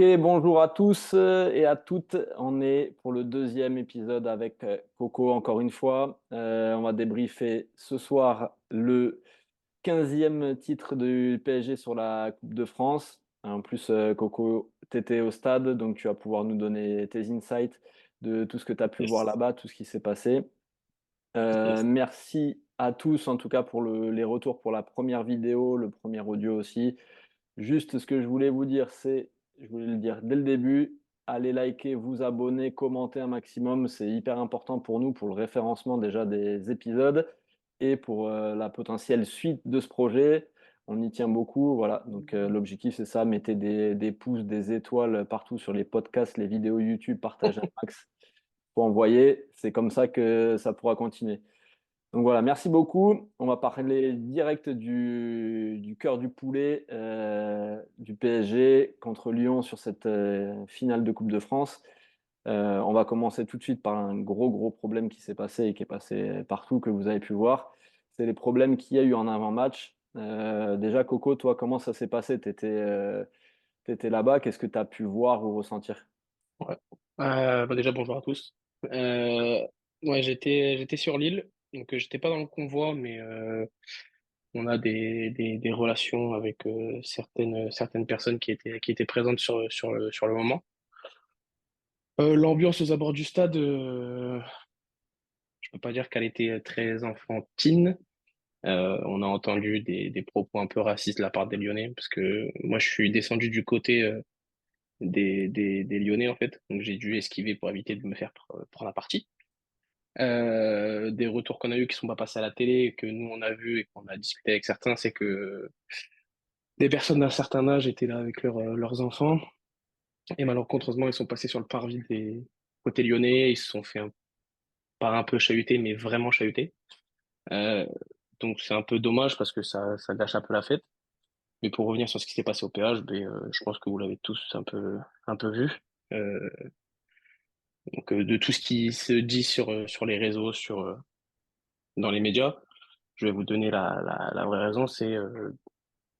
Ok, bonjour à tous et à toutes. On est pour le deuxième épisode avec Coco encore une fois. On va débriefer ce soir le 15e titre du PSG sur la Coupe de France. En plus, Coco, tu étais au stade, donc tu vas pouvoir nous donner tes insights de tout ce que tu as pu voir Yes. là-bas, tout ce qui s'est passé. Yes. Merci à tous en tout cas pour les retours pour la première vidéo, le premier audio aussi. Juste ce que je voulais vous dire, je voulais le dire dès le début, allez liker, vous abonner, commenter un maximum, c'est hyper important pour nous, pour le référencement déjà des épisodes et pour la potentielle suite de ce projet. On y tient beaucoup, voilà. Donc l'objectif c'est ça, mettez des pouces, des étoiles partout sur les podcasts, les vidéos YouTube, partagez un max. Faut envoyer, c'est comme ça que ça pourra continuer. Donc voilà, merci beaucoup. On va parler direct du cœur du poulet du PSG contre Lyon sur cette finale de Coupe de France. On va commencer tout de suite par un gros problème qui s'est passé et qui est passé partout, que vous avez pu voir. C'est les problèmes qu'il y a eu en avant-match. Déjà, Coco, toi, comment ça s'est passé? Tu étais là-bas, qu'est-ce que tu as pu voir ou ressentir? Ouais. Déjà, bonjour à tous. Ouais, j'étais sur l'île, donc j'étais pas dans le convoi, mais on a des relations avec certaines personnes qui étaient présentes sur le moment. L'ambiance aux abords du stade, je peux pas dire qu'elle était très enfantine. On a entendu des propos un peu racistes de la part des Lyonnais, parce que moi, je suis descendu du côté des Lyonnais, en fait. Donc, j'ai dû esquiver pour éviter de me faire prendre la partie. Des retours qu'on a eu qui sont pas passés à la télé, que nous, on a vu et qu'on a discuté avec certains, c'est que des personnes d'un certain âge étaient là avec leurs enfants. Et malencontreusement, ils sont passés sur le parvis des côtés lyonnais. Ils se sont fait pas un peu chahuter, mais vraiment chahuter. Euh, donc, c'est un peu dommage parce que ça gâche un peu la fête. Mais pour revenir sur ce qui s'est passé au péage, je pense que vous l'avez tous un peu vu. Euh, donc de tout ce qui se dit sur les réseaux, dans les médias, je vais vous donner la vraie raison. C'est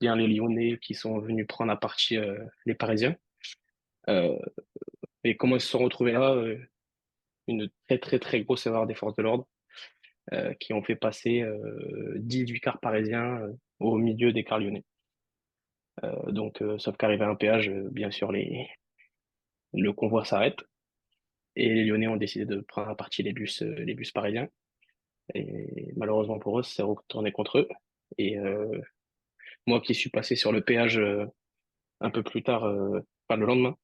bien les Lyonnais qui sont venus prendre à partie les Parisiens. Euh, et comment ils se sont retrouvés là? Une très grosse erreur des forces de l'ordre qui ont fait passer 18 cars parisiens au milieu des cars lyonnais. Sauf qu'arrivé à un péage, bien sûr, le convoi s'arrête. Et les Lyonnais ont décidé de prendre à partie les bus parisiens. Et malheureusement pour eux, ça s'est retourné contre eux. Et moi qui suis passé sur le péage un peu plus tard, enfin le lendemain,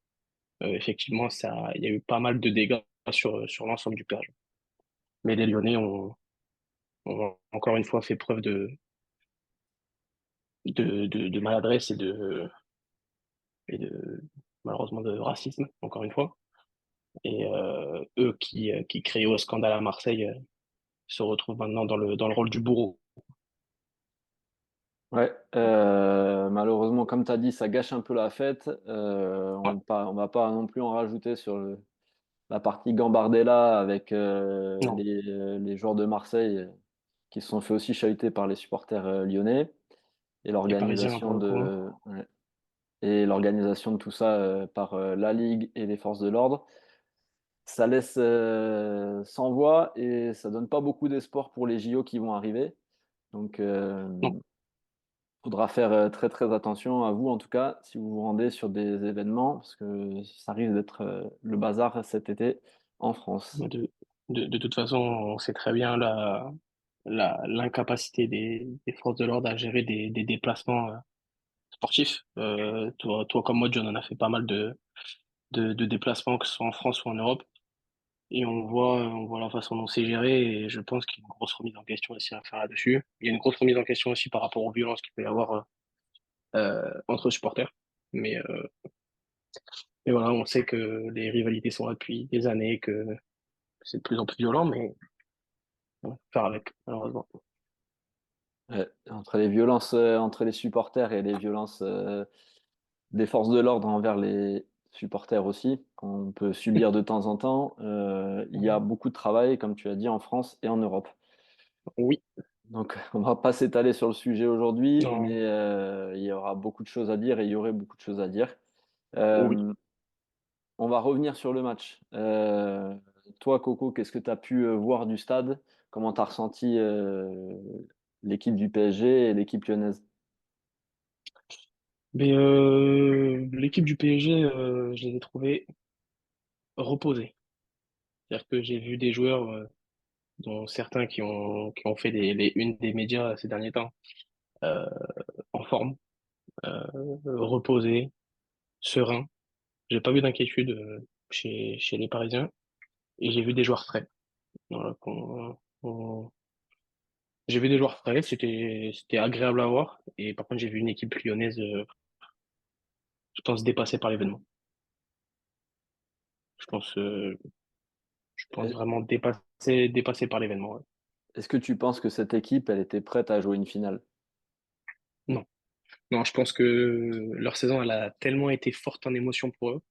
effectivement, il y a eu pas mal de dégâts sur l'ensemble du péage. Mais les Lyonnais ont encore une fois fait preuve de maladresse et malheureusement de racisme, encore une fois. Et eux qui créaient au scandale à Marseille se retrouvent maintenant dans le rôle du bourreau. Ouais, malheureusement, comme tu as dit, ça gâche un peu la fête. Ouais. On va pas non plus en rajouter sur la partie Gambardella avec Non, les joueurs de Marseille qui se sont fait aussi chahuter par les supporters lyonnais et les Parisiens l'organisation pour le coup, hein. de tout ça par la Ligue et les forces de l'ordre. Ça laisse sans voix et ça donne pas beaucoup d'espoir pour les JO qui vont arriver. Donc, Non. faudra faire très attention à vous, en tout cas, si vous vous rendez sur des événements, parce que ça risque d'être le bazar cet été en France. De toute façon, on sait très bien l'incapacité des forces de l'ordre à gérer des déplacements sportifs. Toi comme moi, John, on a fait pas mal de déplacements, que ce soit en France ou en Europe. Et on voit la façon dont c'est géré. Et je pense qu'il y a une grosse remise en question aussi à faire là-dessus. Il y a une grosse remise en question aussi par rapport aux violences qu'il peut y avoir entre supporters. Mais, euh, mais voilà, on sait que les rivalités sont là depuis des années, que c'est de plus en plus violent, mais bon, faire avec, malheureusement. Entre les violences entre les supporters et les violences des forces de l'ordre envers les supporters aussi, qu'on peut subir de temps en temps, il y a beaucoup de travail, comme tu as dit, en France et en Europe. Oui, Donc, on va pas s'étaler sur le sujet aujourd'hui, non, mais il y aura beaucoup de choses à dire et il y aurait beaucoup de choses à dire. oui. on va revenir sur le match. Toi, Coco, qu'est-ce que tu as pu, voir du stade? Comment tu as ressenti, l'équipe du PSG et l'équipe lyonnaise? Mais l'équipe du PSG, je les ai trouvés reposés. C'est-à-dire que j'ai vu des joueurs, dont certains qui ont fait les unes des médias ces derniers temps, euh, en forme, euh, reposés, sereins. J'ai pas vu d'inquiétude chez les Parisiens et j'ai vu des joueurs frais. Voilà, j'ai vu des joueurs frais, c'était agréable à voir. Et par contre, j'ai vu une équipe lyonnaise, je pense, dépassée par l'événement. Je pense, euh, je pense Est vraiment dépassée par l'événement. Ouais. est-ce que tu penses que cette équipe, elle était prête à jouer une finale? Non, non, je pense que leur saison, elle a tellement été forte en émotion pour eux.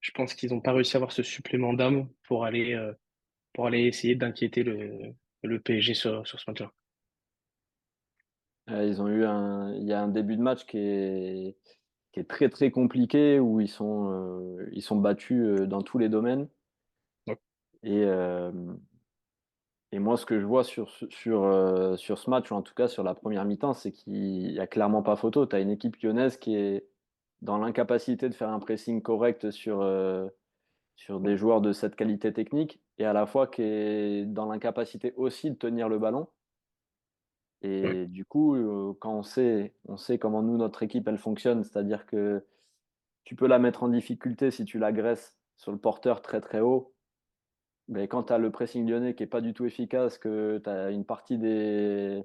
Je pense qu'ils n'ont pas réussi à avoir ce supplément d'âme pour aller essayer d'inquiéter le PSG sur ce match-là. Ils ont eu il y a un début de match qui est très, très compliqué où ils sont battus, dans tous les domaines Ouais, et hem et moi, ce que je vois sur ce match ou en tout cas sur la première mi-temps, c'est qu'il y a clairement pas photo. Tu as une équipe lyonnaise qui est dans l'incapacité de faire un pressing correct sur des joueurs de cette qualité technique et à la fois qui est dans l'incapacité aussi de tenir le ballon ouais, et du coup, quand on sait comment nous, notre équipe, elle fonctionne, c'est-à-dire que tu peux la mettre en difficulté si tu l'agresses sur le porteur très, très haut. Mais quand tu as le pressing lyonnais qui est pas du tout efficace, que tu as une partie des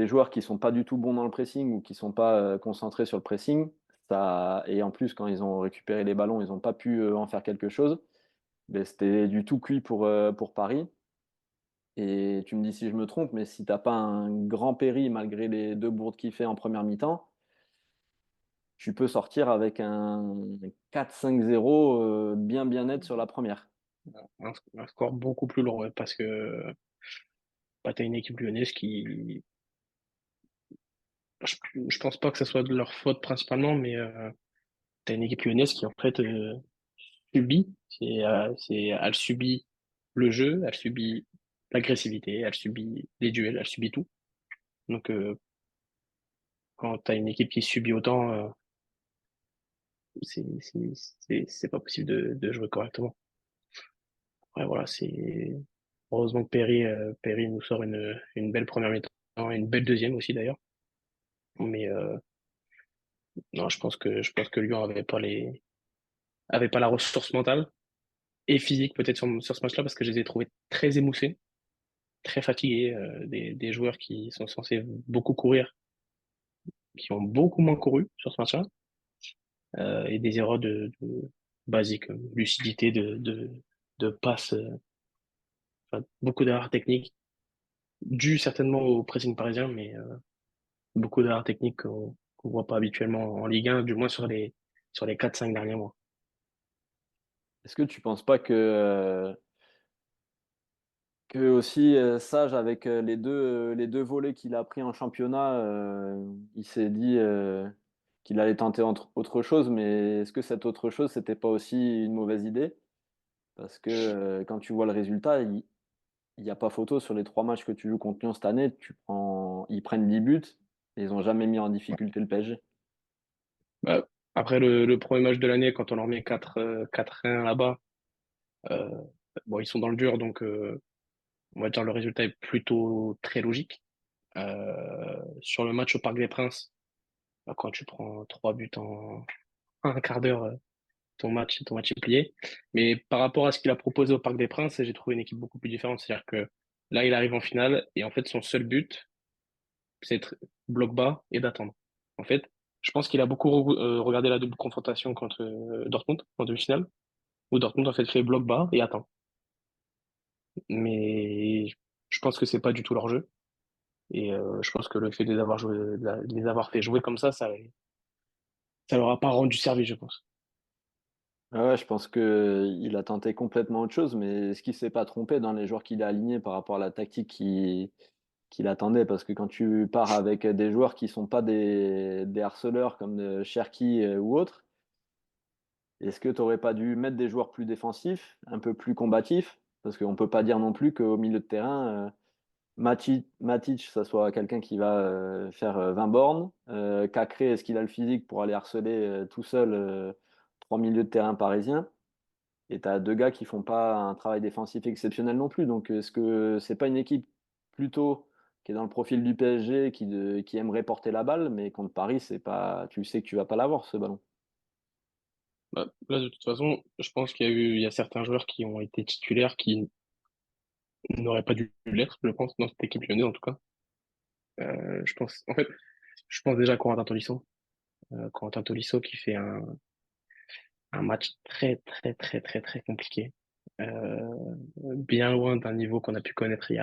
joueurs qui sont pas du tout bons dans le pressing ou qui sont pas, concentrés sur le pressing, ça et en plus quand ils ont récupéré les ballons, ils ont pas pu, en faire quelque chose. Beh, c'était du tout cuit pour Paris et tu me dis si je me trompe, mais si tu as pas un grand péri malgré les 2 bourdes qu'il fait en première mi-temps, tu peux sortir avec un 4-5-0, bien, bien net sur la première. un score beaucoup plus lourd, ouais, parce que bah, tu as une équipe lyonnaise qui, je, je pense pas que ce soit de leur faute principalement, mais tu as une équipe lyonnaise qui en fait subit, elle subit le jeu, elle subit l'agressivité, elle subit les duels, elle subit tout. Donc quand tu as une équipe qui subit autant, c'est pas possible de jouer correctement. Ouais, voilà, c'est heureusement que Perry nous sort une belle première mi-temps, et une belle deuxième aussi d'ailleurs. Mais non, je pense que Lyon avait pas la ressource mentale et physique peut-être sur ce match-là parce que je les ai trouvés très émoussés, très fatigués, des joueurs qui sont censés beaucoup courir, qui ont beaucoup moins couru sur ce match-là, et des erreurs basiques, lucidité de passe, enfin, beaucoup d'erreurs techniques dues certainement au pressing parisien, mais beaucoup d'erreurs techniques qu'on voit pas habituellement en Ligue 1, du moins sur les 4-5 derniers mois. Est-ce que tu penses pas que aussi, Sage avec, les 2 volets qu'il a pris en championnat, il s'est dit, qu'il allait tenter autre chose, mais est-ce que cette autre chose, c'était pas aussi une mauvaise idée? Parce que, quand tu vois le résultat, il y a pas photo sur les 3 matchs que tu joues contre Lyon cette année, ils prennent 10 buts et ils ont jamais mis en difficulté le PSG. Bah, après le premier match de l'année, quand on leur met 4-1 là-bas, euh, bon, ils sont dans le dur, donc on va dire le résultat est plutôt très logique. Sur le match au Parc des Princes, bah, quand tu prends 3 buts en un quart d'heure, ton match est plié. Mais par rapport à ce qu'il a proposé au Parc des Princes, j'ai trouvé une équipe beaucoup plus différente. C'est-à-dire que là, il arrive en finale et en fait, son seul but, c'est être bloc bas et d'attendre. En fait, je pense qu'il a beaucoup regardé la double confrontation contre Dortmund en demi-finale, où Dortmund en fait fait bloc bas et attend. Mais je pense que c'est pas du tout leur jeu. Et je pense que le fait de les avoir fait jouer comme ça leur a pas rendu service, je pense. Ah ouais, je pense qu'il a tenté complètement autre chose, mais est-ce qu'il s'est pas trompé dans les joueurs qu'il a alignés par rapport à la tactique qu'il attendait? Parce que quand tu pars avec des joueurs qui sont pas des harceleurs comme, Cherki, ou autres Est-ce que tu n'aurais pas dû mettre des joueurs plus défensifs, un peu plus combatifs? Parce qu'on ne peut pas dire non plus qu'au milieu de terrain, Matic, ça soit quelqu'un qui va faire 20 bornes. Cacré, est-ce qu'il a le physique pour aller harceler tout seul trois milieux de terrain parisiens? Et tu as deux gars qui font pas un travail défensif exceptionnel non plus. Donc, est-ce que c'est pas une équipe plutôt qui est dans le profil du PSG, qui aimerait porter la balle, mais contre Paris, c'est pas, tu sais que tu vas pas l'avoir ce ballon. Bah, là, de toute façon, je pense il y a certains joueurs qui ont été titulaires qui n'auraient pas dû l'être, je pense, dans cette équipe lyonnaise, en tout cas. En fait, je pense déjà à Corentin Tolisso. Corentin Tolisso qui fait un match très, très, très, très, très compliqué. Bien loin d'un niveau qu'on a pu connaître il y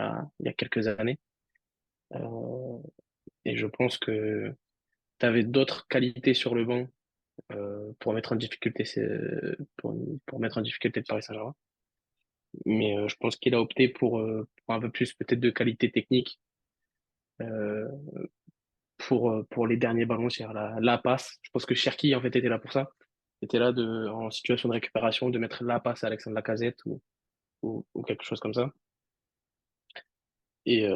a quelques années. Euh, et je pense que tu avais d'autres qualités sur le banc pour mettre en difficulté pour mettre en difficulté le Paris Saint-Germain. Mais je pense qu'il a opté pour un peu plus peut-être de qualité technique euh, pour les derniers ballons, c'est-à-dire la passe. Je pense que Cherki en fait était là pour ça. Était là en situation de récupération de mettre la passe à Alexandre Lacazette ou quelque chose comme ça. Et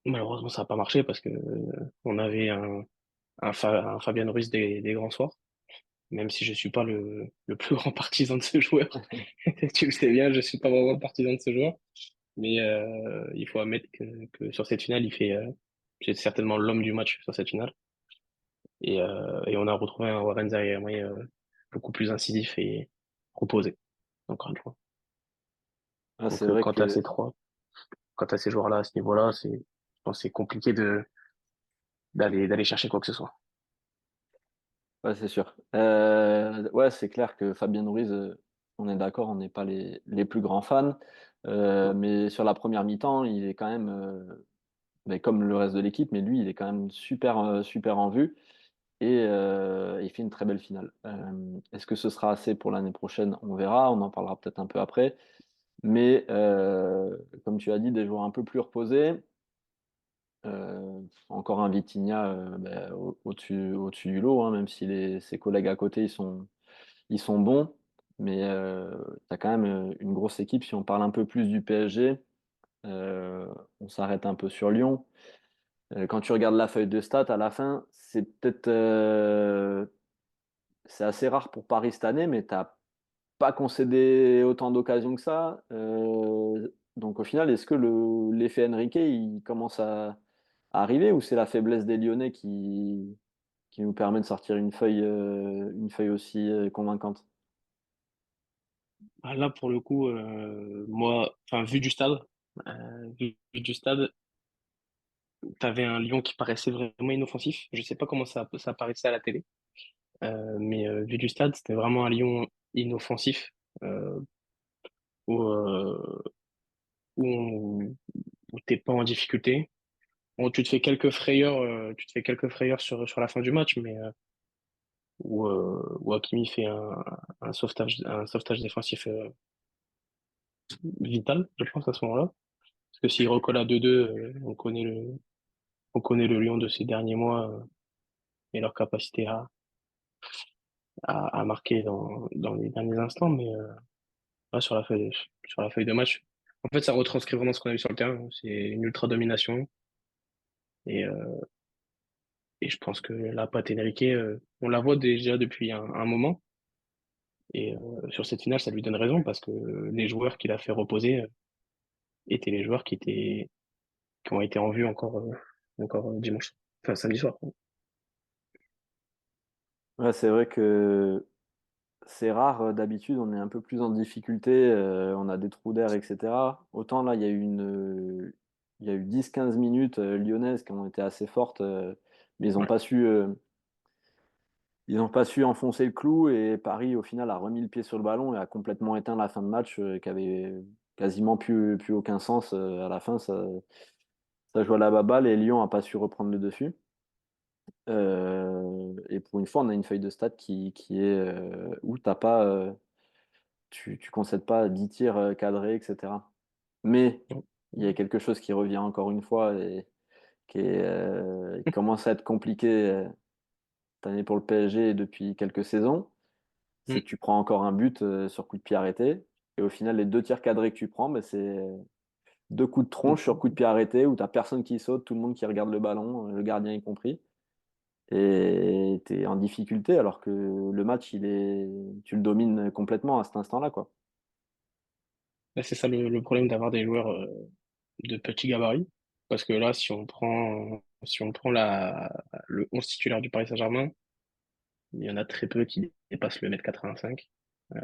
malheureusement ça n'a pas marché parce que on avait un Fabien Ruiz des grands soirs. Même si je suis pas le plus grand partisan de ce joueur. Tu le sais bien, je suis pas vraiment partisan de ce joueur. Mais il faut admettre que sur cette finale, c'est certainement l'homme du match sur cette finale. Et on a retrouvé un Warren Zaïre-Emery beaucoup plus incisif et reposé, encore une fois. Ah, c'est Donc vrai quant à que ces trois, quant à ces joueurs-là à ce niveau-là, je pense que c'est compliqué d'aller chercher quoi que ce soit. ouais, c'est sûr. Ouais, c'est clair que Fabien Ruiz, on est d'accord, on n'est pas les plus grands fans. Ouais. Mais sur la première mi-temps, il est quand même, mais comme le reste de l'équipe, mais lui, il est quand même super, super en vue et il fait une très belle finale. Est-ce que ce sera assez pour l'année prochaine? On verra, on en parlera peut-être un peu après. Mais comme tu as dit, des joueurs un peu plus reposés. Encore un Vitinha au-dessus du lot, hein, même si ses collègues à côté ils sont bons. Mais tu as quand même une grosse équipe. Si on parle un peu plus du PSG, on s'arrête un peu sur Lyon. Quand tu regardes la feuille de stats à la fin, c'est assez rare pour Paris cette année, mais tu n'as pas concédé autant d'occasions que ça. Donc au final, est-ce que l'effet Enrique il commence à arriver ou c'est la faiblesse des Lyonnais qui nous permet de sortir une feuille aussi convaincante? Ah, là, pour le coup, moi, enfin, vu du stade, t'avais un Lyon qui paraissait vraiment inoffensif. Je sais pas comment ça paraissait à la télé, vu du stade, c'était vraiment un Lyon inoffensif euh, où, euh, où, où t'es pas en difficulté. Bon, tu te fais quelques frayeurs sur la fin du match, mais où Hakimi fait un sauvetage défensif vital, je pense, à ce moment-là. Parce que s'il recolle à 2-2, on connaît le Lyon de ces derniers mois et leur capacité à marquer dans les derniers instants. Mais là, sur la feuille de match, en fait, ça retranscrit vraiment ce qu'on a vu sur le terrain. C'est une ultra domination. Et, euh, et je pense que la patte Enrique, on la voit déjà depuis un moment. Et sur cette finale, ça lui donne raison parce que les joueurs qu'il a fait reposer étaient les joueurs qui ont été en vue encore dimanche, enfin samedi soir. Ouais, c'est vrai que c'est rare, d'habitude, on est un peu plus en difficulté, on a des trous d'air, etc. Autant là, il y a eu 10-15 minutes lyonnaises qui ont été assez fortes, mais Ouais. ils n'ont pas su enfoncer le clou et Paris, au final, a remis le pied sur le ballon et a complètement éteint la fin de match qui avait quasiment plus aucun sens. À la fin, ça joue à la baballe et Lyon n'a pas su reprendre le dessus. Et pour une fois, on a une feuille de stats qui est où t'as pas, tu concèdes pas 10 tirs cadrés, etc. Mais il y a quelque chose qui revient encore une fois et qui commence à être compliqué cette année pour le PSG depuis quelques saisons. c'est que tu prends encore un but sur coup de pied arrêté. Et au final, les 2 tirs cadrés que tu prends, bah, c'est 2 coups de tronche sur coup de pied arrêté où tu n'as personne qui saute, tout le monde qui regarde le ballon, le gardien y compris. Et tu es en difficulté alors que le match, tu le domines complètement à cet instant-là, quoi. Là, c'est ça le problème d'avoir des joueurs de petit gabarit. Parce que là, si on prend le 11 titulaire du Paris Saint-Germain, il y en a très peu qui dépassent le 1m85. Euh,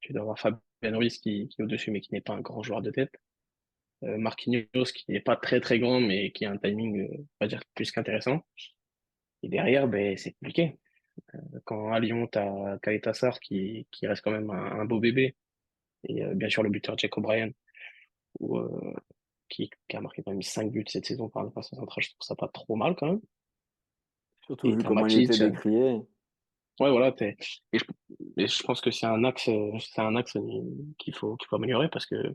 Tu dois avoir Fabien Ruiz qui est au-dessus, mais qui n'est pas un grand joueur de tête. Marquinhos, qui n'est pas très très grand, mais qui a un timing, on va dire, plus qu'intéressant. Et derrière, ben, c'est compliqué. Quand à Lyon, tu as Keita Sarr qui reste quand même un beau bébé, et bien sûr le buteur Jack O'Brien, ou, qui a marqué quand même 5 buts cette saison par la défense centrale, je trouve ça pas trop mal quand même. Surtout Et vu t'as comment il était Matic, décrié. ouais voilà, et je, et je pense que c'est un axe qu'il faut améliorer parce que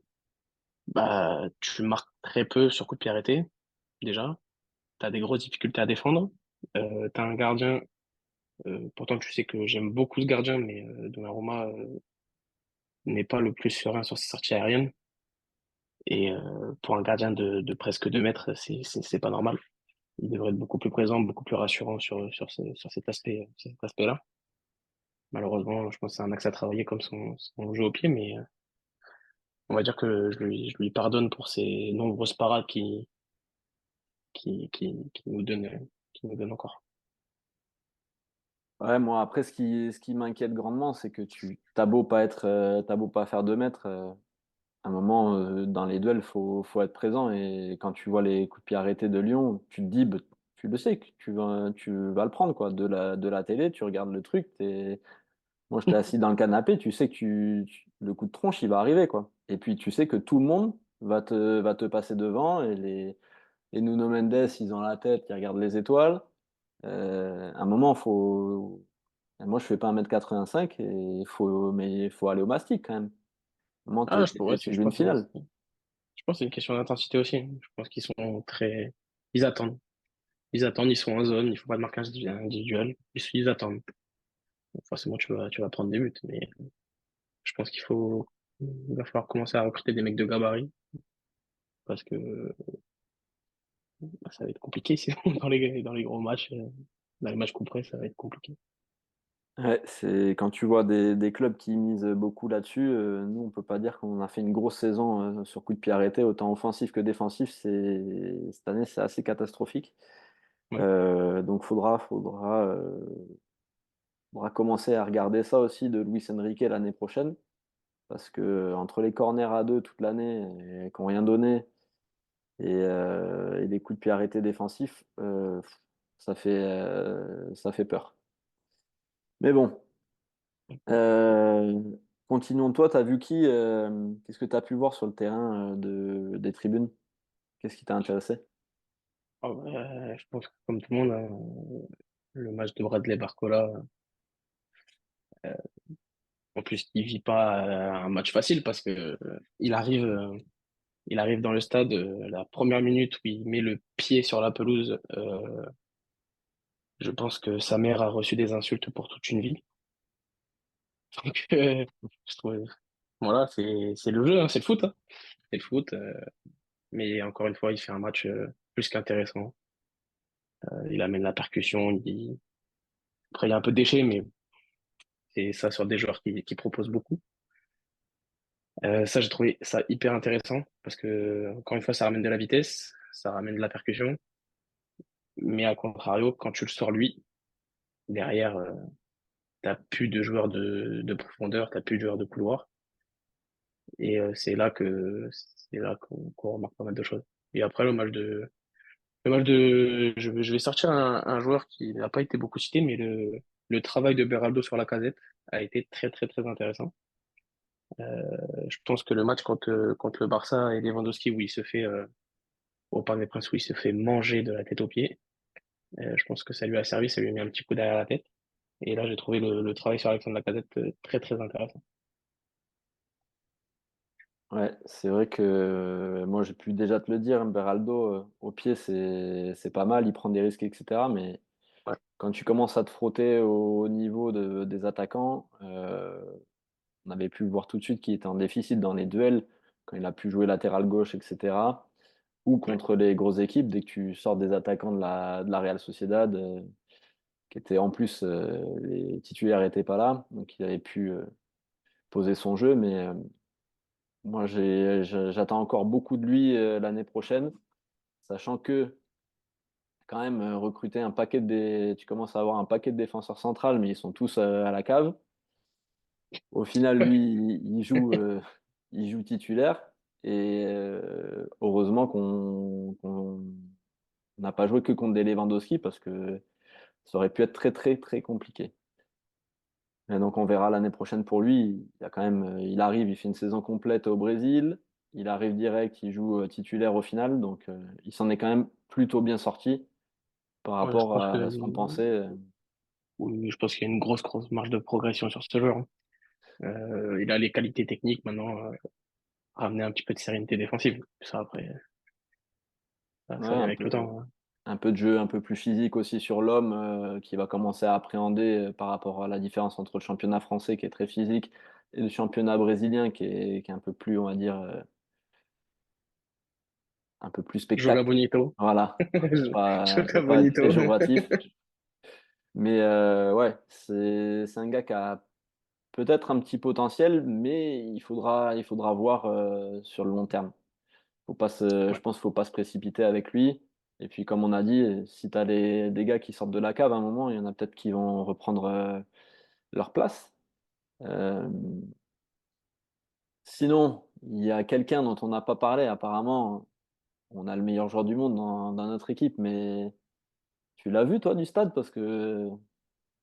bah tu marques très peu sur coup de pied arrêté déjà, t'as des grosses difficultés à défendre, t'as un gardien, pourtant tu sais que j'aime beaucoup ce gardien, mais Donnarumma n'est pas le plus serein sur ses sorties aériennes. Et pour un gardien de presque 2 mètres, c'est pas normal. Il devrait être beaucoup plus présent, beaucoup plus rassurant sur cet aspect-là. Malheureusement, je pense que c'est un axe à travailler comme son jeu au pied, mais on va dire que je lui pardonne pour ses nombreuses parades qui nous donne encore. Ouais, moi, après, ce qui m'inquiète grandement, c'est que t'as beau pas faire 2 mètres, à un moment, dans les duels, faut être présent. Et quand tu vois les coups de pied arrêtés de Lyon, tu te dis, bah, tu le sais que tu vas le prendre, quoi. De la télé, tu regardes le truc, moi, j'étais assis dans le canapé, tu sais que le coup de tronche, il va arriver, quoi. Et puis, tu sais que tout le monde va te passer devant et les Nuno Mendes, ils ont la tête, ils regardent les étoiles. À un moment, moi, je fais pas 1m85 mais il faut aller au mastic quand même. À un moment, Ah, ouais, tu joues une finale. je pense que c'est une question d'intensité aussi. Je pense qu'ils sont très, ils attendent. Ils attendent, ils sont en zone, il faut pas de marquage individuel. Ils attendent. Forcément, tu vas prendre des buts, mais je pense il va falloir commencer à recruter des mecs de gabarit parce que bah, ça va être compliqué sinon dans les gros matchs, dans les matchs couperets, ça va être compliqué. Ouais, c'est quand tu vois des clubs qui misent beaucoup là-dessus, nous on peut pas dire qu'on a fait une grosse saison sur coup de pied arrêté, autant offensif que défensif. Cette année c'est assez catastrophique. Ouais. Donc faudra commencer à regarder ça aussi de Luis Enrique l'année prochaine, parce que entre les corners à deux toute l'année qui n'ont rien donné et les coups de pied arrêtés défensifs, ça fait peur. Mais bon. Euh, Continuons. Toi, tu as vu qui qu'est-ce que tu as pu voir sur le terrain des tribunes? Qu'est-ce qui t'a intéressé? Ah ouais, je pense que comme tout le monde, hein, le match de Bradley Barcola, euh, en plus, il vit pas un match facile parce que il arrive dans le stade, la première minute où il met le pied sur la pelouse, je pense que sa mère a reçu des insultes pour toute une vie. Donc, je trouve, voilà, c'est le jeu, hein, c'est le foot, hein. C'est le foot, mais encore une fois, il fait un match plus qu'intéressant. Il amène la percussion, après il y a un peu de déchet, mais c'est ça sur des joueurs qui proposent beaucoup. Ça, j'ai trouvé ça hyper intéressant parce que, encore une fois, ça ramène de la vitesse, ça ramène de la percussion, mais à contrario, quand tu le sors lui, derrière, t'as plus de joueurs de profondeur, t'as plus de joueurs de couloir, et c'est là qu'on remarque pas mal de choses. Et après, je vais sortir un joueur qui n'a pas été beaucoup cité, mais le travail de Beraldo sur la casette a été très, très, très intéressant. Je pense que le match contre le Barça et Lewandowski, où il se fait, au Parc des Princes, où il se fait manger de la tête aux pieds, je pense que ça lui a servi, ça lui a mis un petit coup derrière la tête. Et là, j'ai trouvé le travail sur Alexandre Lacazette très, très intéressant. Ouais, c'est vrai que moi j'ai pu déjà te le dire, hein, Beraldo au pied c'est pas mal, il prend des risques, etc. Mais Ouais. quand tu commences à te frotter au niveau des attaquants, on avait pu voir tout de suite qu'il était en déficit dans les duels, quand il a pu jouer latéral gauche et cetera, ou Ouais. contre les grosses équipes. Dès que tu sors des attaquants de la Real Sociedad, qui étaient en plus, les titulaires étaient pas là, donc il avait pu, poser son jeu. Mais, moi j'attends encore beaucoup de lui, l'année prochaine, sachant que quand même, recruter un paquet tu commences à avoir un paquet de défenseurs centrales, mais ils sont tous, à la cave. Au final, lui, il joue titulaire. Et heureusement qu'on n'a pas joué que contre des Lewandowski, parce que ça aurait pu être très, très, très compliqué. Et donc on verra l'année prochaine pour lui. Il y a quand même, il arrive, il fait une saison complète au Brésil, il arrive direct, il joue, titulaire au final, donc il s'en est quand même plutôt bien sorti par Ouais, je rapport pense que à ce qu'on pensait. oui, je pense qu'il y a une grosse marge de progression sur ce joueur, hein. Il a les qualités techniques maintenant, ramener un petit peu de sérénité défensive. Ça après, Ouais, ça vient avec le temps, hein. un peu de jeu un peu plus physique aussi sur l'homme, qui va commencer à appréhender, par rapport à la différence entre le championnat français qui est très physique et le championnat brésilien qui est un peu plus, on va dire, un peu plus Joga spectacle. bonito. Voilà, je Joga veux pas être bonito. péjoratif, mais ouais, c'est un gars qui a peut-être un petit potentiel, mais il faudra voir, sur le long terme. Je Ouais. pense qu'il faut pas se précipiter avec lui. Et puis comme on a dit, si tu as des gars qui sortent de la cave à un moment, il y en a peut-être qui vont reprendre, leur place. Hem, Sinon, il y a quelqu'un dont on n'a pas parlé apparemment, on a le meilleur joueur du monde dans notre équipe, mais tu l'as vu toi du stade? Parce que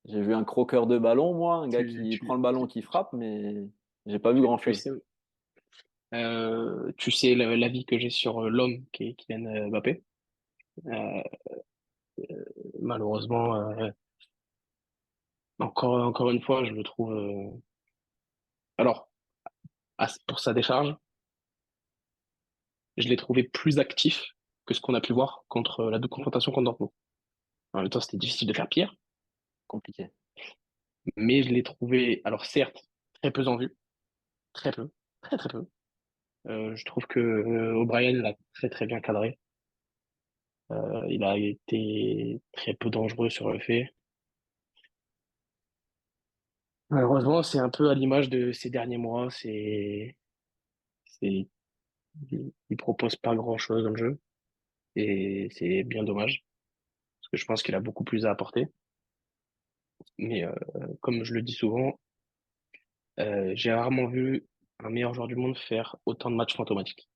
j'ai vu un croqueur de ballon moi, un gars Tu, qui prend tu, le ballon, qui frappe, mais j'ai pas vu tu grand-chose. sais, tu sais l'avis que j'ai sur l'homme qui est Kylian Mbappé. Euh, Malheureusement, encore une fois, je le trouve. Alors, pour sa décharge, je l'ai trouvé plus actif que ce qu'on a pu voir contre la double confrontation contre Dortmund. En même temps, c'était difficile de faire pire, Compliqué. mais je l'ai trouvé, alors certes, très peu en vue, très peu, très peu. Je trouve que O'Brien l'a très bien cadré. Il a été très peu dangereux sur le fait. Malheureusement, c'est un peu à l'image de ces derniers mois. Il propose pas grand-chose dans le jeu et c'est bien dommage parce que je pense qu'il a beaucoup plus à apporter. Mais comme je le dis souvent, j'ai rarement vu un meilleur joueur du monde faire autant de matchs fantomatiques.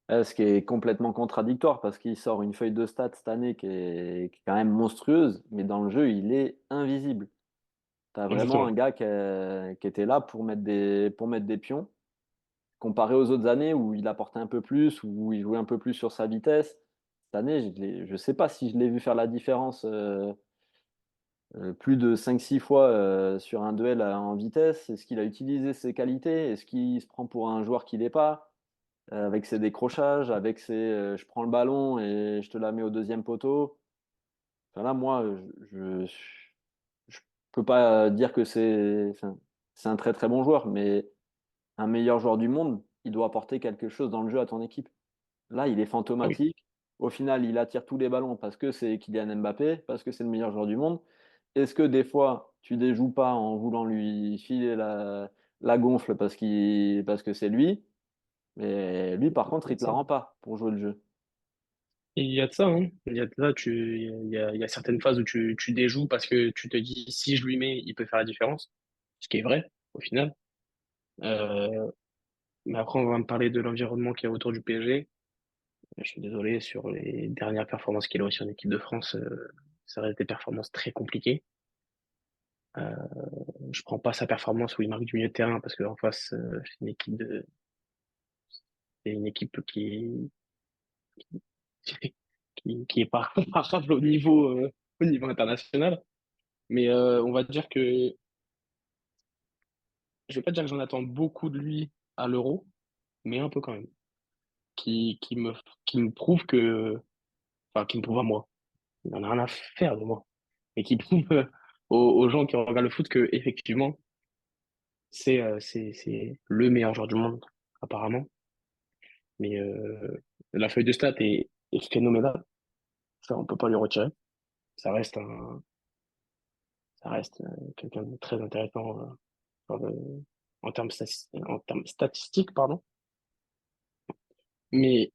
Ce qui est complètement contradictoire parce qu'il sort une feuille de stats cette année qui est quand même monstrueuse, mais dans le jeu, il est invisible. Tu as vraiment un Exactement. gars qui était là pour mettre des pions, comparé aux autres années où il apportait un peu plus, où il jouait un peu plus sur sa vitesse. Cette année, je sais pas si je l'ai vu faire la différence, plus de 5-6 fois, sur un duel, en vitesse. Est-ce qu'il a utilisé ses qualités? Est-ce qu'il se prend pour un joueur qu'il n'est pas? Avec ses décrochages, avec ses, «Je prends le ballon et je te la mets au deuxième poteau». Enfin là, moi, je peux pas dire que c'est un très, très bon joueur, mais un meilleur joueur du monde, il doit apporter quelque chose dans le jeu à ton équipe. Là, il est Ah oui. fantomatique. Au final, il attire tous les ballons parce que c'est Kylian Mbappé, parce que c'est le meilleur joueur du monde. Est-ce que des fois, tu déjoues pas en voulant lui filer la gonfle parce que c'est lui? Mais lui, par Il contre, y a il de te la ça. rend pas pour jouer le jeu. Et il y a de ça, hein. Il y a de ça, il y a certaines phases où tu déjoues parce que tu te dis, si je lui mets, il peut faire la différence. Ce qui est vrai, au final. Euh, mais après, on va me parler de l'environnement qu'il y a autour du PSG. Je suis désolé, sur les dernières performances qu'il a aussi en équipe de France, ça reste des performances très compliquées. Euh, je prends pas sa performance où il marque du milieu de terrain parce qu'en face, c'est une équipe qui est pas comparable au niveau international. Mais on va dire que je vais pas dire que j'en attends beaucoup de lui à l'Euro, mais un peu quand même, qui, qui me qui me prouve que, enfin qui me prouve à moi. il en a rien à faire de moi. Et qui prouve aux gens qui regardent le foot que, effectivement, c'est le meilleur joueur du monde, apparemment. Mais la feuille de stats est phénoménale. Ça, on peut pas lui retirer. Ça reste ça reste quelqu'un de très intéressant sur en termes statistiques, pardon. Mais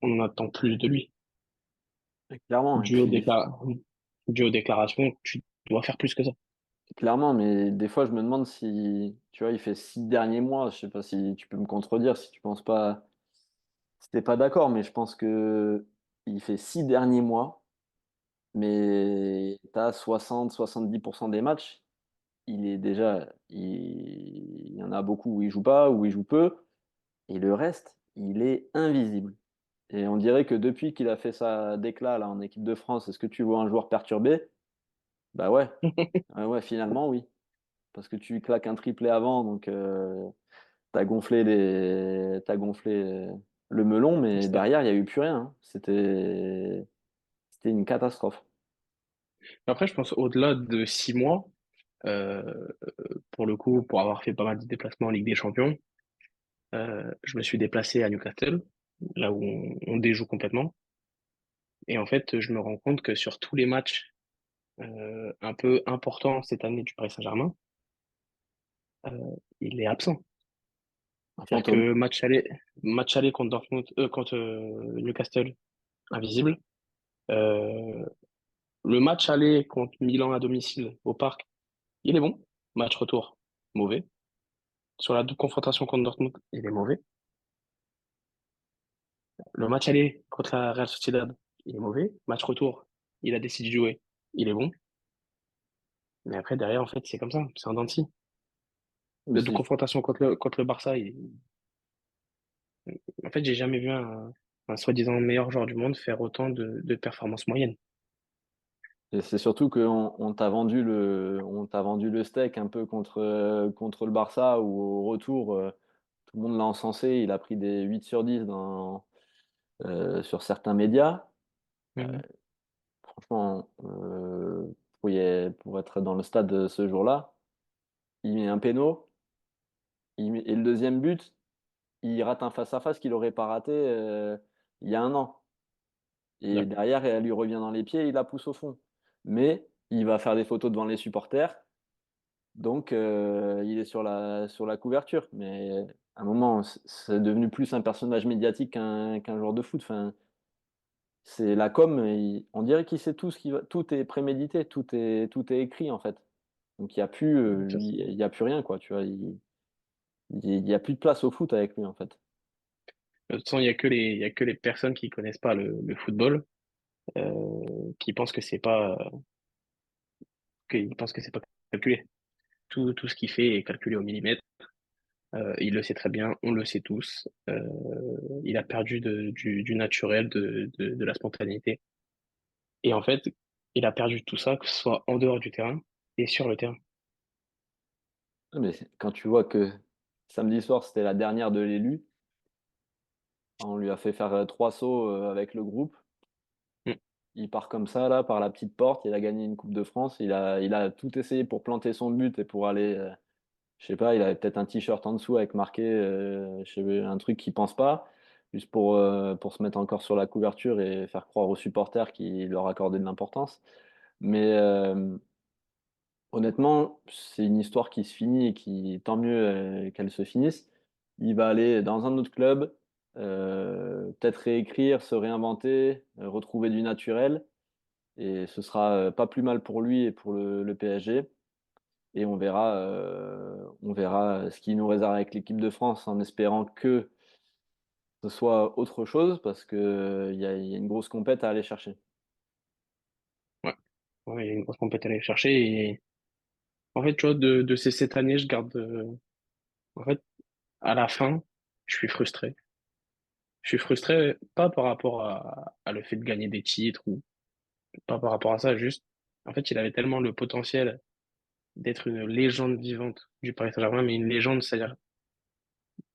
on en attend plus de lui. Clairement. Et Dû aux puis, décla- Dû aux déclarations, tu dois faire plus que ça. clairement, mais des fois, je me demande si, tu vois, il fait 6 derniers mois. Je sais pas si tu peux me contredire, si tu penses pas, si t'es pas d'accord, mais je pense que il fait 6 derniers mois, mais t'as 60-70% des matchs. Il est déjà, il y en a beaucoup où il joue pas, où il joue peu, et le reste, il est invisible. Et on dirait que depuis qu'il a fait sa déclat là en équipe de France, est-ce que tu vois un joueur perturbé? Bah ouais, ouais, ouais, finalement oui. Parce que tu claques un triplé avant, donc t'as gonflé le melon, mais Ça. derrière, il n'y a eu plus rien, hein. C'était une catastrophe. Après, je pense au-delà de 6 mois, euh, pour le coup, pour avoir fait pas mal de déplacements en Ligue des Champions, je me suis déplacé à Newcastle, là où on déjoue complètement. Et en fait, je me rends compte que sur tous les matchs un peu importants cette année du Paris Saint-Germain, il est absent. Un C'est-à-dire fantôme. que match aller contre Dortmund, contre Newcastle, invisible. Euh, le match aller contre Milan à domicile au Parc, il est bon. Match retour, mauvais. Sur la double confrontation contre Dortmund, il est mauvais. Le match aller contre la Real Sociedad, il est mauvais. Match retour, il a décidé de jouer, il est bon. Mais après, derrière, en fait, c'est comme ça, c'est un dent de scie. Mais La double c'est confrontation contre le Barça, en fait, j'ai jamais vu un soi-disant meilleur joueur du monde faire autant de performances moyennes. et c'est surtout qu'on on t'a vendu le steak un peu contre le Barça, où au retour, tout le monde l'a encensé. Il a pris des 8 sur 10 sur certains médias. Mhm. Franchement, pour être dans le stade ce jour-là, il met un péno, et le deuxième but, il rate un face-à-face qu'il n'aurait pas raté il y a un an. Et Ouais, derrière, elle lui revient dans les pieds et il la pousse au fond. Mais il va faire des photos devant les supporters, donc il est sur la couverture. Mais à un moment, c'est devenu plus un personnage médiatique qu'un joueur de foot. Enfin, c'est la com, on dirait qu'il sait tout ce qui va, tout est prémédité, tout est écrit en fait. Donc ça, il y a plus rien quoi, tu vois. Il y a plus de place au foot avec lui en fait. de toute façon, il y a que les personnes qui connaissent pas le football, qui pensent que c'est pas calculé. Tout ce qu'il fait est calculé au millimètre. Il le sait très bien, on le sait tous. Il a perdu du naturel, de la spontanéité. Et en fait, il a perdu tout ça, que ce soit en dehors du terrain et sur le terrain. Mais quand tu vois que samedi soir c'était la dernière de l'élu, on lui a fait faire 3 sauts avec le groupe. Mm. Il part comme ça là par la petite porte. Il a gagné une Coupe de France. Il a tout essayé pour planter son but et pour aller. Je sais pas, il avait peut-être un t-shirt en dessous avec marqué je sais, un truc qu'il pense pas, juste pour se mettre encore sur la couverture et faire croire aux supporters qu'il leur accordait de l'importance. Mais honnêtement, c'est une histoire qui se finit et qui, tant mieux qu'elle se finisse. Il va aller dans un autre club, peut-être réécrire, se réinventer, retrouver du naturel. Et ce sera pas plus mal pour lui et pour le PSG. Et on verra ce qui nous réserve avec l'équipe de France en espérant que ce soit autre chose parce que il y a une grosse compète à aller chercher. Ouais. Ouais, il y a une grosse compétence à aller chercher. Et en fait, tu vois, de ces 7 années, je garde. En fait, à la fin, je suis frustré. Je suis frustré, pas par rapport à le fait de gagner des titres ou pas par rapport à ça, juste. En fait, il avait tellement le potentiel d'être une légende vivante du Paris Saint-Germain, mais une légende, c'est-à-dire,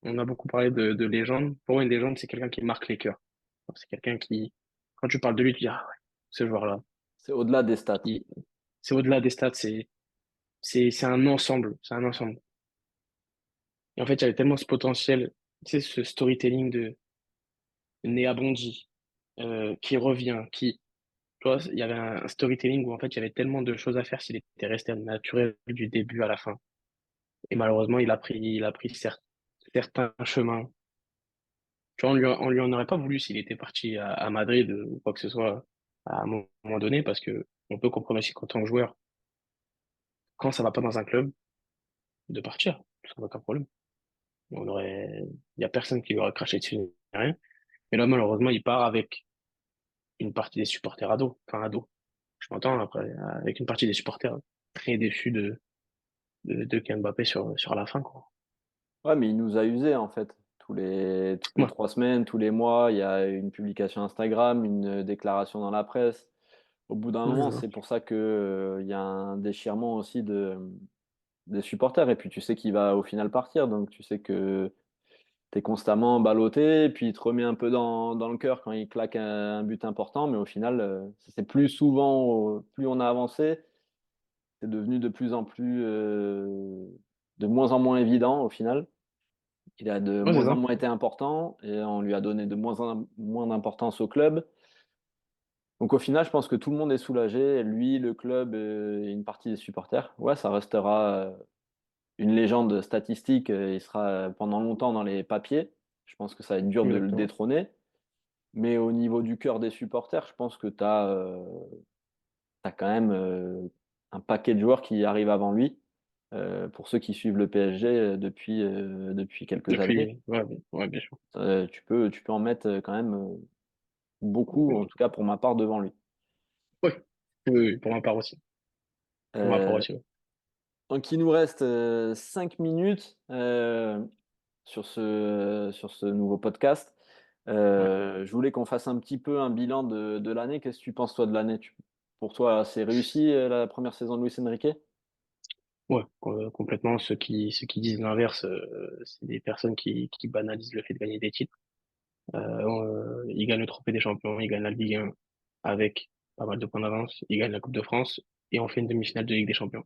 on a beaucoup parlé de légende. Pour moi, une légende, c'est quelqu'un qui marque les cœurs. C'est quelqu'un qui, quand tu parles de lui, tu dis, ah ouais, ce joueur-là. C'est au-delà des stats. Il- C'est au-delà des stats, c'est un ensemble, c'est un ensemble. Et en fait, il y avait tellement ce potentiel, tu sais, ce storytelling de Néa Bonji, qui revient, tu vois, il y avait un storytelling où en fait, il y avait tellement de choses à faire s'il était resté naturel du début à la fin. Et malheureusement, il a pris certains chemins. Tu vois, on lui en aurait pas voulu s'il était parti à Madrid ou quoi que ce soit à un moment donné, parce que on peut comprendre aussi qu'en tant que joueur, quand ça va pas dans un club, de partir, sans aucun problème. Il y a personne qui lui aurait craché dessus, ni rien. Mais là, malheureusement, il part avec une partie des supporters ados, enfin ados. Je m'entends après, avec une partie des supporters très déçus de Kylian Mbappé sur la fin, quoi. Ouais, mais il nous a usés en fait. Toutes les Ouais, 3 semaines, tous les mois, il y a une publication Instagram, une déclaration dans la presse. Au bout d'un ouais, moment, ouais. c'est pour ça que, il y a un déchirement aussi des supporters. Et puis tu sais qu'il va au final partir, donc tu sais que tu es constamment ballotté, et puis il te remet un peu dans le cœur quand il claque un but important, mais au final, c'est plus souvent, plus on a avancé, c'est devenu de plus en plus, de moins en moins évident au final. Il a de Ouais, c'est moins en ça. moins été important et on lui a donné de moins en moins d'importance au club. Donc au final, je pense que tout le monde est soulagé, lui, le club et une partie des supporters. Ouais, ça restera une légende statistique. Il sera pendant longtemps dans les papiers. Je pense que ça va être dur de le Exactement. détrôner. Mais au niveau du cœur des supporters, je pense que tu as, quand même un paquet de joueurs qui arrivent avant lui. Pour ceux qui suivent le PSG depuis quelques années, Ouais, ouais, bien sûr. tu peux en mettre quand même beaucoup, en tout cas pour ma part, devant lui. Oui, oui, oui, pour ma part aussi. Pour ma part Euh, aussi, ouais. donc il nous reste 5 minutes sur ce nouveau podcast. Ouais, Je voulais qu'on fasse un petit peu un bilan de l'année. Qu'est-ce que tu penses toi de l'année? Pour toi, c'est réussi la première saison de Luis Enrique? ouais, complètement. Ceux qui disent l'inverse, c'est des personnes qui banalisent le fait de gagner des titres. Ils gagnent le Trophée des Champions, ils gagnent la Ligue 1 avec pas mal de points d'avance, ils gagnent la Coupe de France et on fait une demi-finale de Ligue des Champions.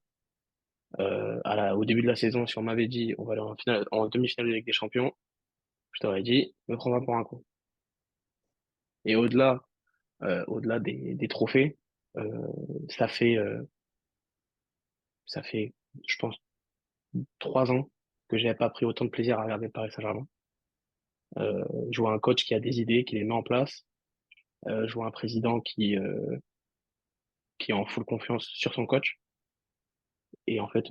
Au début de la saison, si on m'avait dit on va aller en demi-finale de Ligue des Champions, je t'aurais dit, me prends pas pour un con. Et au-delà des trophées, euh, ça fait, euh, ça fait, je pense, 3 ans que j'avais pas pris autant de plaisir à regarder Paris Saint-Germain. Je vois un coach qui a des idées, qui les met en place. Je vois un président qui est en full confiance sur son coach. Et en fait,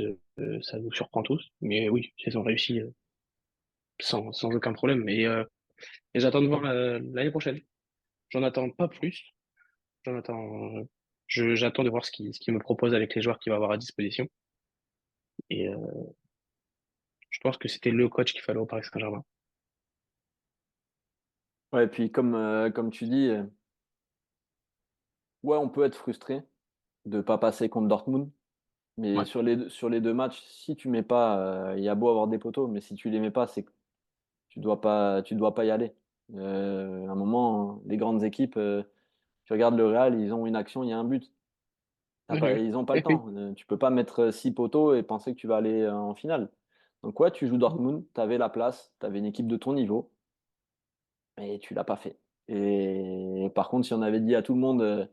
ça nous surprend tous. Mais oui, ils ont réussi sans aucun problème. Et j'attends de voir l'année prochaine. J'en attends pas plus. J'en attends, j'attends de voir ce qu'il me propose avec les joueurs qu'il va avoir à disposition. Et je pense que c'était le coach qu'il fallait au Paris Saint-Germain. Ouais, et puis comme tu dis, ouais, on peut être frustré de ne pas passer contre Dortmund. Mais Ouais, sur les deux matchs, si tu mets pas, il y a beau avoir des poteaux, mais si tu les mets pas, c'est que tu dois pas y aller. À un moment, les grandes équipes, tu regardes le Real, ils ont une action, il y a un but. oui, oui, Ils n'ont pas le oui, oui. temps. Tu peux pas mettre 6 poteaux et penser que tu vas aller en finale. Donc ouais, tu joues Dortmund, tu avais la place, tu avais une équipe de ton niveau, mais tu l'as pas fait. Et par contre, si on avait dit à tout le monde,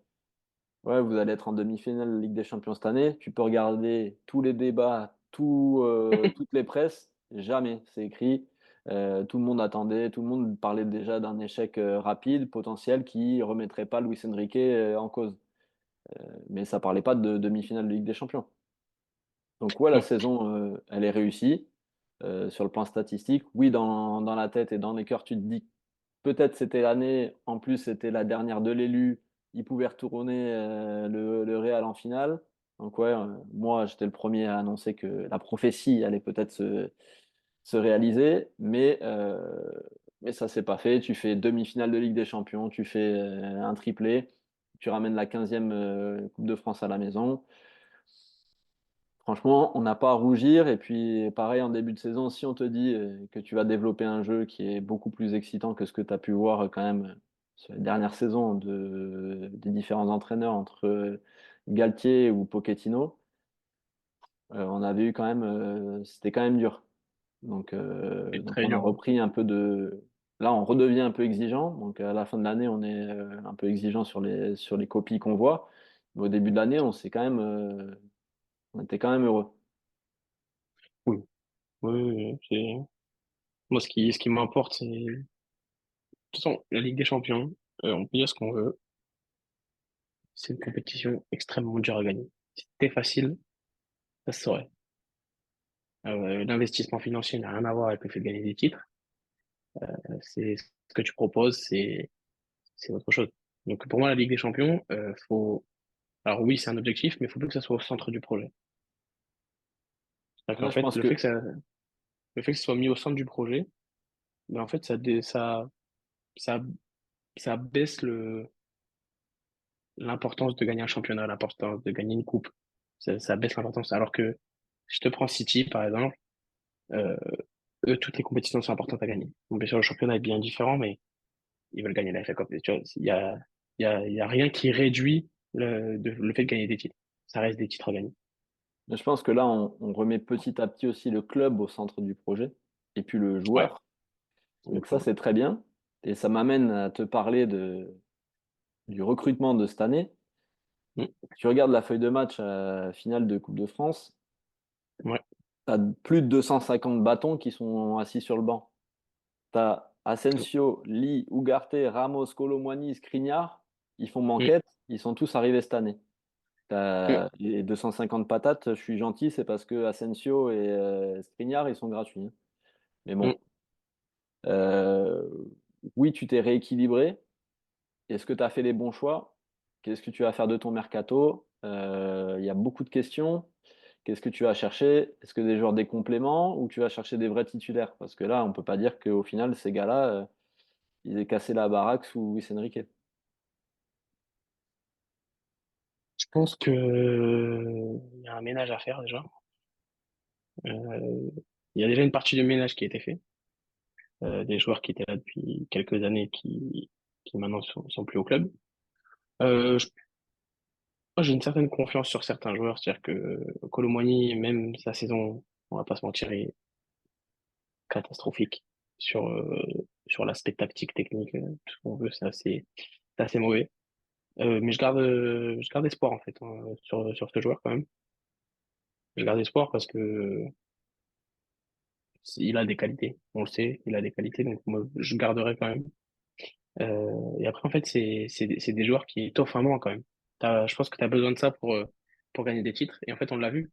ouais, vous allez être en demi-finale de Ligue des Champions cette année. Tu peux regarder tous les débats, toutes les presses. Jamais, c'est écrit. Tout le monde attendait, tout le monde parlait déjà d'un échec rapide, potentiel, qui remettrait pas Luis Enrique en cause. Mais ça parlait pas de demi-finale de Ligue des Champions. Donc ouais, la Ouais, saison, elle est réussie sur le plan statistique. Oui, dans la tête et dans les cœurs, tu te dis peut-être c'était l'année, en plus c'était la dernière de l'élu, il pouvait retourner le Real en finale. Donc ouais, moi j'étais le premier à annoncer que la prophétie allait peut-être se réaliser, mais ça s'est pas fait. Tu fais demi-finale de Ligue des Champions, tu fais un triplé, tu ramènes la 15e Coupe de France à la maison. Franchement, on n'a pas à rougir. Et puis, pareil, en début de saison, si on te dit que tu vas développer un jeu qui est beaucoup plus excitant que ce que tu as pu voir quand même sur les dernières saisons des différents entraîneurs entre Galtier ou Pochettino, on avait eu quand même, c'était quand même dur. C'est Donc très on a dur, hein. repris un peu de. Là, on redevient un peu exigeant. Donc à la fin de l'année, on est un peu exigeant sur les copies qu'on voit. Mais au début de l'année, on était quand même heureux. Oui, oui, oui, oui, moi, ce qui m'importe, c'est, de toute façon, la Ligue des Champions, on peut dire ce qu'on veut, c'est une compétition extrêmement dure à gagner. Si c'était facile, ça se saurait. L'investissement financier n'a rien à voir avec le fait de gagner des titres. C'est ce que tu proposes, c'est autre chose. Donc pour moi, la Ligue des Champions, alors oui, c'est un objectif, mais il faut plus que ça soit au centre du projet. C'est-à-dire Là, qu'en je fait, pense que le fait que ce soit mis au centre du projet, ben en fait, ça, ça baisse l'importance de gagner un championnat, l'importance de gagner une coupe. Ça baisse l'importance. Alors que je te prends City, par exemple, euh, eux, toutes les compétitions sont importantes à gagner. Bon, bien sûr, le championnat est bien différent, mais ils veulent gagner la FA Cup. Tu vois, il y a rien qui réduit le fait de gagner des titres. Ça reste des titres à gagner. je pense que là, on remet petit à petit aussi le club au centre du projet et puis le Ouais. joueur. Donc ça, c'est très bien. Et ça m'amène à te parler du recrutement de cette année. Mm. Tu regardes la feuille de match finale de Coupe de France, Ouais. tu as plus de 250 bâtons qui sont assis sur le banc. Tu as Asensio, Lee, Ugarte, Ramos, Colomwani, Skriniar. Ils font Mm. manquette. Ils sont tous arrivés cette année. Mm. Les 250 patates, je suis gentil, c'est parce que Asensio et Skriniar, ils sont gratuits, hein. Mais Mm. bon, euh, oui, tu t'es rééquilibré. Est-ce que tu as fait les bons choix? Qu'est-ce que tu vas faire de ton mercato? Il y a beaucoup de questions. Qu'est-ce que tu vas chercher? Est-ce que des joueurs des compléments ou tu vas chercher des vrais titulaires? Parce que là, on ne peut pas dire qu'au final, ces gars-là, ils aient cassé la baraque sous Luis Enrique. Je pense que il y a un ménage à faire déjà. Euh, il y a déjà une partie du ménage qui a été fait. Des joueurs qui étaient là depuis quelques années qui maintenant sont plus au club. Moi, j'ai une certaine confiance sur certains joueurs, c'est-à-dire que Kolo Muani, même sa saison, on va pas se mentir, est catastrophique sur sur l'aspect tactique, technique, tout ce qu'on veut, c'est assez mauvais. Mais je garde espoir en fait, hein, sur ce joueur quand même. Je garde espoir parce que il a des qualités, on le sait, il a des qualités, donc moi je garderai quand même. Et après en fait c'est des joueurs qui étoffent un banc quand même. Je pense que tu as besoin de ça pour gagner des titres. Et en fait on l'a vu,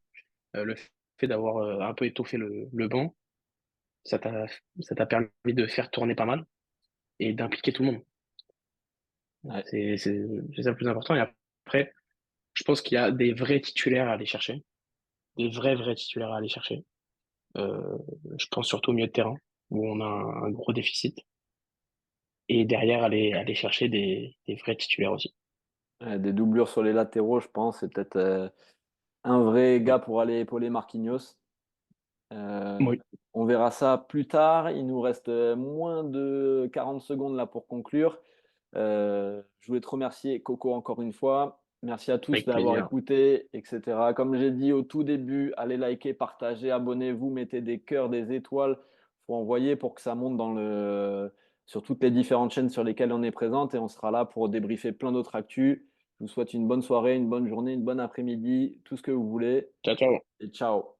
le fait d'avoir un peu étoffé le banc, ça t'a ça t'a permis de faire tourner pas mal et d'impliquer tout le monde. Ouais. C'est ça le plus important. Et après, je pense qu'il y a des vrais titulaires à aller chercher, des vrais titulaires à aller chercher. Euh, je pense surtout au milieu de terrain, où on a un gros déficit. Et derrière, aller chercher des vrais titulaires aussi. Des doublures sur les latéraux, je pense. C'est peut-être un vrai Mm. gars pour aller épauler Marquinhos. Euh, Oui, on verra ça plus tard. Il nous reste moins de 40 secondes là pour conclure. Je voulais te remercier, Coco, encore une fois. Merci à tous avec d'avoir plaisir. écouté, etc. Comme j'ai dit au tout début, allez liker, partager, abonnez-vous, mettez des cœurs, des étoiles. Faut envoyer pour que ça monte sur toutes les différentes chaînes sur lesquelles on est présente et on sera là pour débriefer plein d'autres actus. Je vous souhaite une bonne soirée, une bonne journée, une bonne après-midi, tout ce que vous voulez Ciao, ciao. et ciao.